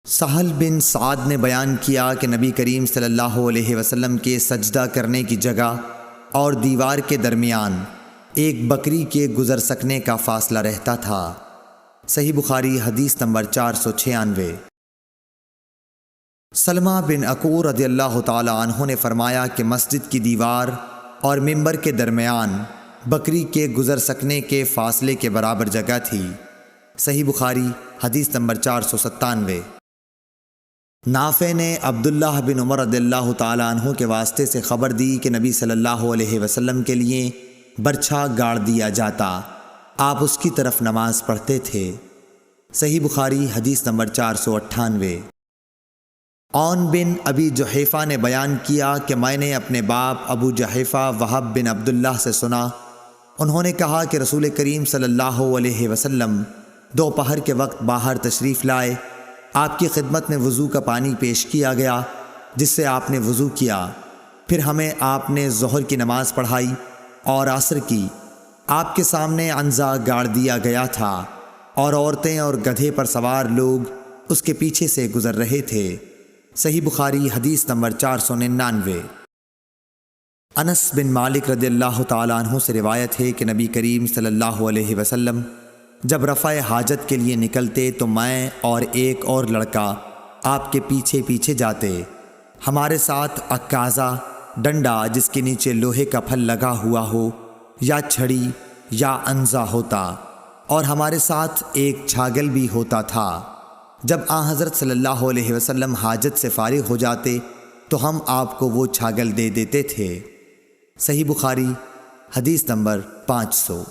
سہل بن سعد نے بیان کیا کہ نبی کریم صلی اللہ علیہ وسلم کے سجدہ کرنے کی جگہ اور دیوار کے درمیان ایک بکری کے گزر سکنے کا فاصلہ رہتا تھا۔ صحیح بخاری حدیث نمبر 496۔ سلمہ بن اکوع رضی اللہ تعالی عنہ نے فرمایا کہ مسجد کی دیوار اور ممبر کے درمیان بکری کے گزر سکنے کے فاصلے کے برابر جگہ تھی۔ صحیح بخاری حدیث نمبر 497۔ نافع نے عبداللہ بن عمر رضی اللہ تعالی عنہ کے واسطے سے خبر دی کہ نبی صلی اللہ علیہ وسلم کے لیے برچھا گاڑ دیا جاتا، آپ اس کی طرف نماز پڑھتے تھے۔ صحیح بخاری حدیث نمبر 498۔ عون بن ابی جحیفہ نے بیان کیا کہ میں نے اپنے باپ ابو جحیفہ وہب بن عبداللہ سے سنا، انہوں نے کہا کہ رسول کریم صلی اللہ علیہ وسلم دوپہر کے وقت باہر تشریف لائے، آپ کی خدمت میں وضو کا پانی پیش کیا گیا جس سے آپ نے وضو کیا، پھر ہمیں آپ نے ظہر کی نماز پڑھائی اور عصر کی۔ آپ کے سامنے عنزہ گاڑ دیا گیا تھا اور عورتیں اور گدھے پر سوار لوگ اس کے پیچھے سے گزر رہے تھے۔ صحیح بخاری حدیث نمبر 499۔ انس بن مالک رضی اللہ تعالی عنہ سے روایت ہے کہ نبی کریم صلی اللہ علیہ وسلم جب رفع حاجت کے لیے نکلتے تو میں اور ایک اور لڑکا آپ کے پیچھے پیچھے جاتے، ہمارے ساتھ عکازہ ڈنڈا جس کے نیچے لوہے کا پھل لگا ہوا ہو یا چھڑی یا عنزہ ہوتا، اور ہمارے ساتھ ایک چھاگل بھی ہوتا تھا۔ جب آن حضرت صلی اللہ علیہ وسلم حاجت سے فارغ ہو جاتے تو ہم آپ کو وہ چھاگل دے دیتے تھے۔ صحیح بخاری حدیث نمبر 500۔